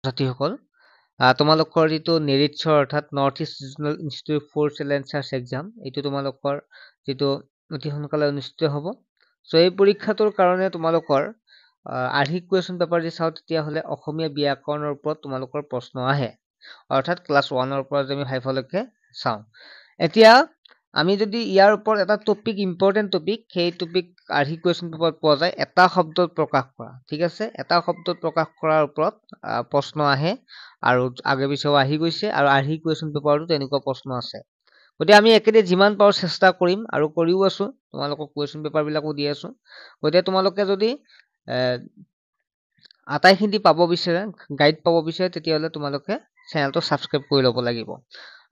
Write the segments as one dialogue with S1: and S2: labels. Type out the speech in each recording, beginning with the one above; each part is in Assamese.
S1: ছাত্ৰীসকল তোমালোকৰ যিটো নেৰিটছৰ অৰ্থাৎ north east regional institute for challenge search exam এইটো তোমালোকৰ যিটো অতি সোনকালে অনুষ্ঠিত হ'ব। চ' এই পৰীক্ষাটোৰ কাৰণে তোমালোকৰ আৰ্হিক কুৱেশ্যন পেপাৰ যদি চাওঁ তেতিয়াহ'লে অসমীয়া ব্যাকৰণৰ ওপৰত তোমালোকৰ প্ৰশ্ন আহে, অৰ্থাৎ ক্লাছ 1ৰ পৰা যদি আমি 5লৈকে চাওঁ। এতিয়া আমি যদি ইয়াৰ ওপৰত এটা টপিক ইম্পৰ্টেণ্ট টপিক, সেই টপিক আৰ্হিক কুৱেশ্যন পেপাৰত পোৱা যায় এটা শব্দত প্ৰকাশ কৰা। ঠিক আছে, এটা শব্দত প্ৰকাশ কৰাৰ ওপৰত প্ৰশ্ন আহে আৰু আগে পিছেও আহি গৈছে আৰু আৰ্হিক কুৱেশ্যন পেপাৰতো তেনেকুৱা প্ৰশ্ন আছে। গতিকে আমি একেদিন যিমান পাৰোঁ চেষ্টা কৰিম আৰু কৰিও আছোঁ, তোমালোকক কুৱেশ্যন পেপাৰবিলাকো দি আছোঁ। গতিকে তোমালোকে যদি আটাইখিনি পাব বিচাৰে, গাইড পাব বিচাৰে, তেতিয়াহ'লে তোমালোকে চেনেলটো ছাবস্ক্ৰাইব কৰি ল'ব লাগিব।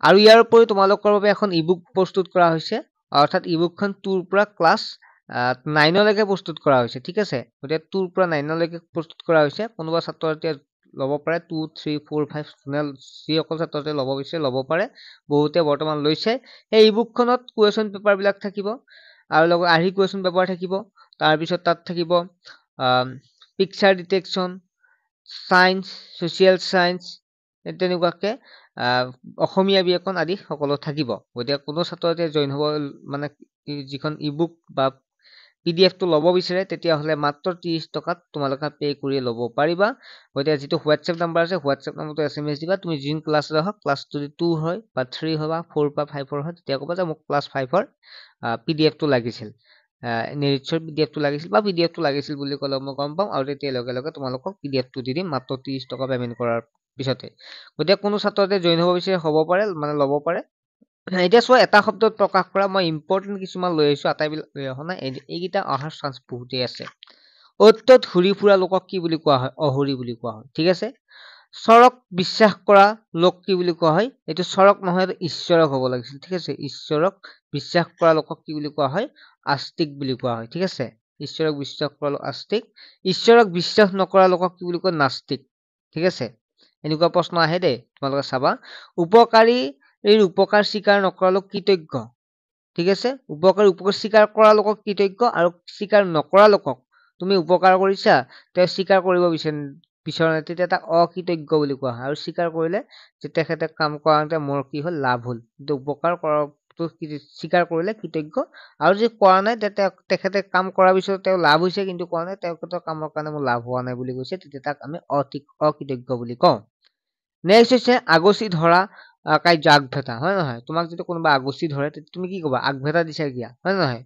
S1: আৰু ইয়াৰ উপৰি তোমালোকৰ বাবে এখন ইবুক প্ৰস্তুত কৰা হৈছে, অৰ্থাৎ ইবুকখন 2ৰ পৰা ক্লাছ 9লৈকে প্ৰস্তুত কৰা হৈছে। ঠিক আছে, গতিকে 2ৰ পৰা 9লৈকে প্ৰস্তুত কৰা হৈছে। কোনোবা ছাত্ৰ ছাত্ৰীয়ে ল'ব পাৰে 2, 3, 4, 5 যিসকল ছাত্ৰ ছাত্ৰীয়ে ল'ব বিচাৰে ল'ব পাৰে, বহুতে বৰ্তমান লৈছে। সেই ইবুকখনত কুৱেশ্যন পেপাৰবিলাক থাকিব আৰু লগত আৰ্হি কুৱেশ্যন পেপাৰ থাকিব। তাৰপিছত তাত থাকিব picture detection, science, social science, তেনেকুৱাকে অসমীয়া ব্যাকৰণ আদি সকলো থাকিব। গতিকে কোনো ছাত্ৰ ছাত্ৰীয়ে জইন হ'ব মানে যিখন ইবুক বা PDF টো ল'ব বিচাৰে তেতিয়াহ'লে মাত্ৰ 30 টকাত তোমালোকে পে' কৰি ল'ব পাৰিবা। গতিকে যিটো হোৱাটছএপ নাম্বাৰ আছে, হোৱাটছএপ নাম্বাৰটো SMS দিবা। তুমি যোন ক্লাছলৈ হওক, ক্লাছ যদি 2 হয় বা 3 হয় বা 4 বা 5 হয়, তেতিয়া ক'বা যে মোক ক্লাছ 5ৰ PDF টো লাগিছিল, নেৰিটছৰ PDF টো লাগিছিল বা PDF টো লাগিছিল বুলি ক'লে মই গম পাম আৰু তেতিয়া লগে লগে তোমালোকক PDF টো দি দিম মাত্ৰ 30 টকা পে'মেণ্ট কৰাৰ পিছতে। গতিকে কোনো ছাত্ৰতে জইন হ'ব বিচাৰে হ'ব পাৰে, মানে ল'ব পাৰে। এতিয়া চোৱা, এটা শব্দত প্ৰকাশ কৰা, মই ইম্পৰ্টেণ্ট কিছুমান লৈ আহিছোঁ, আটাইবিলাক লৈ অহা নাই। এইকেইটা অহাৰ চান্স বহুতেই আছে। অ'ত ত'ত ঘূৰি ফুৰা লোকক কি বুলি কোৱা হয়? অহৰি বুলি কোৱা হয়। ঠিক আছে, চৰক বিশ্বাস কৰা লোক কি বুলি কোৱা হয়? এইটো চৰক নহয়, এইটো ঈশ্বৰক হ'ব লাগিছিল। ঠিক আছে, ঈশ্বৰক বিশ্বাস কৰা লোকক কি বুলি কোৱা হয়? আস্তিক বুলি কোৱা হয়। ঠিক আছে, ঈশ্বৰক বিশ্বাস কৰা লোক আস্তিক। ঈশ্বৰক বিশ্বাস নকৰা লোকক কি বুলি কয়? নাস্তিক। ঠিক আছে, এনেকুৱা প্ৰশ্ন আহে দেই, তোমালোকে চাবা। উপকাৰীৰ উপকাৰ স্বীকাৰ নকৰা লোক কৃতজ্ঞ। ঠিক আছে, উপকাৰ স্বীকাৰ কৰা লোকক কৃতজ্ঞ আৰু স্বীকাৰ নকৰা লোকক তুমি উপকাৰ কৰিছা, তেওঁ স্বীকাৰ কৰিব বিচৰা নাই, তেতিয়া তাক অকৃতজ্ঞ বুলি কোৱা হয়। আৰু স্বীকাৰ কৰিলে যে তেখেতে কাম কৰাওঁতে মোৰ কি হ'ল? লাভ হ'ল। কিন্তু উপকাৰ কৰাটো স্বীকাৰ কৰিলে কৃতজ্ঞ, আৰু যদি কৰা নাই তেখেতে কাম কৰাৰ পিছত তেওঁ লাভ হৈছে কিন্তু কৰা নাই, তেখেতৰ কামৰ কাৰণে মোৰ লাভ হোৱা নাই বুলি কৈছে, তেতিয়া তাক আমি অকৃতজ্ঞ বুলি কওঁ। নেক্সট হৈছে আগচি ধৰা কাৰ্য আগভেটা, হয় নহয়? তোমাক যদি কোনোবা আগচি ধৰে তেতিয়া তুমি কি ক'বা? আগভেটা দিছা দিয়া, হয় নহয়?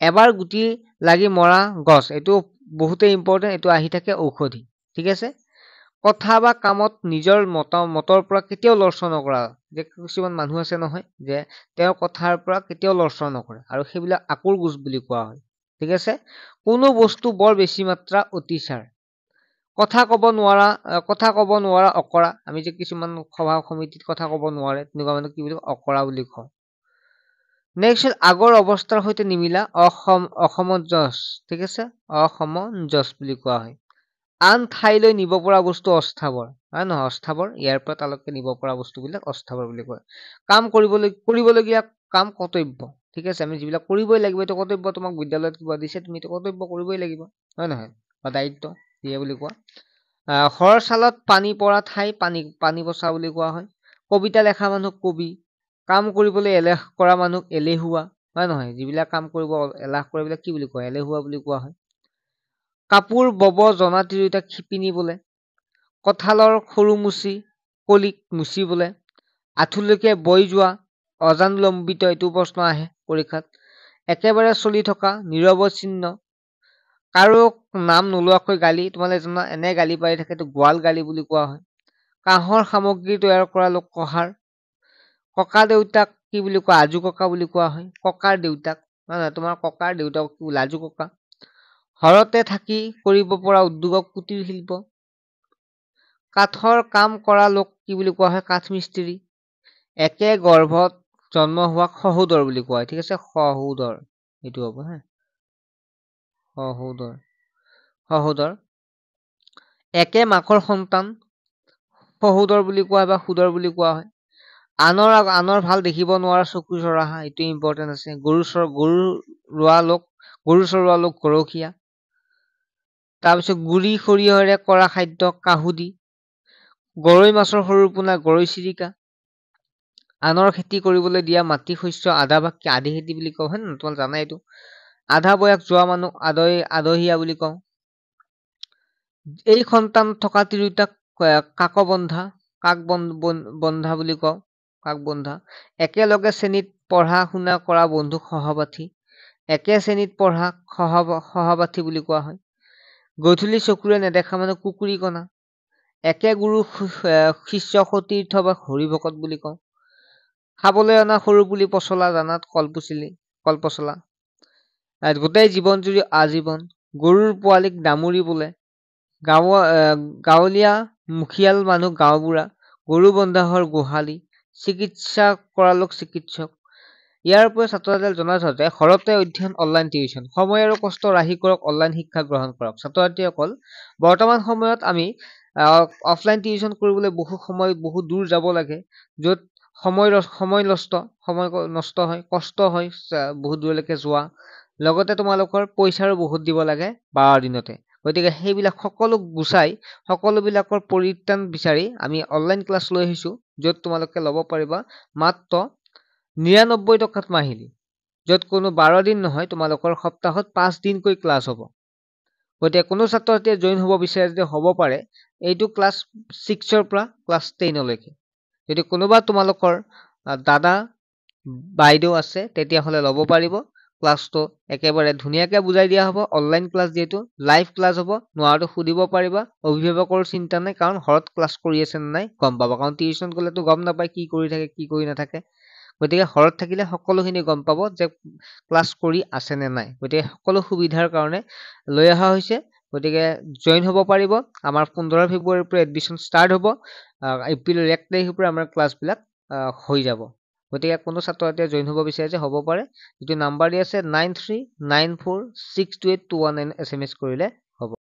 S1: এবাৰ গুটি লাগি মৰা গছ, এইটো বহুতেই ইম্পৰ্টেণ্ট, এইটো আহি থাকে ঔষধি। ঠিক আছে, কথা বা কামত নিজৰ মতৰ পৰা কেতিয়াও লৰচৰ নকৰা। যে কিছুমান মানুহ আছে নহয়, যে তেওঁৰ কথাৰ পৰা কেতিয়াও লৰচৰ নকৰে আৰু সেইবিলাক আকুৰ গোজ বুলি কোৱা হয়। ঠিক আছে, কোনো বস্তু বৰ বেছি মাত্ৰা অতিচাৰ। কথা ক'ব নোৱাৰা অকৰা। আমি যে কিছুমান সভা সমিতিত কথা ক'ব নোৱাৰে, তেনেকুৱা মানুহ কি বুলি কওঁ? অকৰা বুলি কওঁ। নেক্সট হ'ল আগৰ অৱস্থাৰ সৈতে নিমিলা, অসমঞ্জস। ঠিক আছে, অসমঞ্জস বুলি কোৱা হয়। আন ঠাইলৈ নিব পৰা বস্তু অস্থাৱৰ, হয় নহয়? অস্থাৱৰ, ইয়াৰ পৰা তালৈকে নিব পৰা বস্তুবিলাক অস্থাৱৰ বুলি কয়। কৰিবলগীয়া কাম কৰ্তব্য। ঠিক আছে, আমি যিবিলাক কৰিবই লাগিব, এইটো কৰ্তব্য। তোমাক বিদ্যালয়ত কিবা দিছে, তুমি এইটো কৰ্তব্য কৰিবই লাগিব, হয় নহয়? বা দায়িত্ব দিয়ে বুলি কোৱা। শৰ চালত পানী পৰা ঠাই পানী বচা বুলি কোৱা হয়। কবিতা লেখা মানুহক কবি। কাম কৰিবলৈ এলাহ কৰা মানুহক এলেহুৱা, হয় নহয়? যিবিলাক কাম কৰিব এলাহ কৰে এইবিলাক কি বুলি কয়? এলেহুৱা বুলি কোৱা হয়। কাপোৰ বব জনা তিৰোতাক শিপিনী বোলে। কঁঠালৰ সৰু মুচি কলিক মুচিবলৈ। আঁঠুলৈকে বৈ যোৱা অজানুলম্বিত, এইটো প্ৰশ্ন আহে পৰীক্ষাত। একেবাৰে চলি থকা নিৰৱচ্ছিন্ন। কাৰো নাম নোলোৱাকৈ গালি, তোমালোকে জানা এনে গালি পাৰি থাকে, এইটো গোৱাল গালি বুলি কোৱা হয়। কাঁহৰ সামগ্ৰী তৈয়াৰ কৰা লোক কহাৰ। ককা দেউতাক কি বুলি কোৱা? আজু ককা বুলি কোৱা হয়। ককাৰ দেউতাক, নহয় তোমাৰ ককাৰ দেউতাক কি বোলে? আজু ককা। ঘৰতে থাকি কৰিব পৰা উদ্যোগক কুটিৰ শিল্প। কাঠৰ কাম কৰা লোক কি বুলি কোৱা হয়? কাঠ মিস্ত্ৰী। একে গৰ্ভত জন্ম হোৱাক সহোদৰ বুলি কোৱা হয়। ঠিক আছে, সহোদৰ এইটো হ'ব হা, সহোদৰ। একে মাকৰ সন্তান সহোদৰ বুলি কোৱা হয় বা সুদৰ বুলি কোৱা হয়। আনৰ ভাল দেখিব নোৱাৰা চকু চৰহা, এইটো ইম্পৰ্টেণ্ট আছে। গৰু চৰোৱা লোক গৰখীয়া। তাৰপিছত গুৰি সৰিয়হেৰে কৰা খাদ্য কাহুদি। গৰৈ মাছৰ সৰু পোনা, গৰৈ চিৰিকা, আনৰ খেতি কৰিবলৈ দিয়া মাটি শস্য আধা ভাগ আধি খেতি বুলি কওঁ, হয় নে নহয়? তোমালোকে জানাই এইটো। আধা বয়স যোৱা মানুহ আদহীয়া বুলি কওঁ। এই সন্তান থকা তিৰোতাক কাকবন্ধা, বন্ধা বুলি কওঁ, কাক বন্ধা। একেলগে শ্ৰেণীত পঢ়া শুনা কৰা বন্ধুক সহপাঠী, একে শ্ৰেণীত পঢ়া সহপাঠী বুলি কোৱা হয়। গধূলি চকুৰে নেদেখা মানুহ কুকুৰীকণা, একে গুৰু শিষ্য সতীৰ্থ বা হৰিভকত বুলি কওঁ। খাবলৈ অনা সৰু পুলি পচলা, দানাত কলপচলা। গোটেই জীৱন জুৰি আজীৱন। গৰুৰ পোৱালিক দামুৰি বোলে। গাঁৱলীয়া মুখিয়াল মানুহ গাঁওবুঢ়া, গৰু বন্ধা হল গোহালি, চিকিৎসা কৰালোক চিকিৎসক। ইয়াৰ উপৰি ছাত্ৰ ছাত্ৰীয়ে জনাই থওঁ যে ঘৰতে অধ্যয়ন, অনলাইন টিউচন, সময় আৰু কষ্ট ৰাহি কৰক, অনলাইন শিক্ষা গ্ৰহণ কৰক। ছাত্ৰ ছাত্ৰীসকল, বৰ্তমান সময়ত আমি অফলাইন টিউচন কৰিবলৈ বহু দূৰ যাব লাগে, য'ত সময় নষ্ট হয়, কষ্ট হয় বহুত দূৰলৈকে যোৱা, লগতে তোমালোকৰ পইচাৰো বহুত দিব লাগে 12 দিনতে। গতিকে সেইবিলাক সকলো গুচাই সকলোবিলাকৰ পৰিত্ৰাণ বিচাৰি আমি অনলাইন ক্লাছ লৈ আহিছো, য'ত তোমালোকে ল'ব পাৰিবা মাত্ৰ 99 টকাত মাহিলী, য'ত কোনো 12 দিন নহয়, তোমালোকৰ সপ্তাহত 5 দিনকৈ ক্লাছ হ'ব। গতিকে কোনো ছাত্ৰ ছাত্ৰীয়ে জইন হ'ব বিচাৰে যদি হ'ব পাৰে, এইটো ক্লাছ 6ৰ পৰা ক্লাছ 10লৈকে। যদি কোনোবা তোমালোকৰ দাদা বাইদেউ আছে, তেতিয়াহ'লে ল'ব পাৰিব। ক্লাছটো একেবাৰে ধুনীয়াকে বুজাই দিয়া হ'ব, অনলাইন ক্লাছ যিহেতু লাইভ ক্লাছ হ'ব, নোৱাৰাটো সুধিব পাৰিবা। অভিভাৱকৰ চিন্তা নাই, কাৰণ ঘৰত ক্লাছ কৰি আছে নে নাই গম পাবা, কাৰণ টিউচন গ'লেতো গম নাপায় কি কৰি থাকে কি কৰি নাথাকে। গতিকে ঘৰত থাকিলে সকলোখিনি গম পাব যে ক্লাছ কৰি আছে নে নাই। গতিকে সকলো সুবিধাৰ কাৰণে লৈ অহা হৈছে। গতিকে জইন হ'ব পাৰিব। আমাৰ 15 ফেব্ৰুৱাৰীৰ পৰা এডমিশ্যন ষ্টাৰ্ট হ'ব। এপ্ৰিলৰ 1 তাৰিখৰ পৰা আমাৰ ক্লাছবিলাক হৈ যাব। গতিকে কোনো ছাত্ৰ ছাত্ৰীয়ে জইন হ'ব বিচাৰিছে হ'ব পাৰে। যিটো নাম্বাৰ দি আছে 9394628219 SMS কৰিলে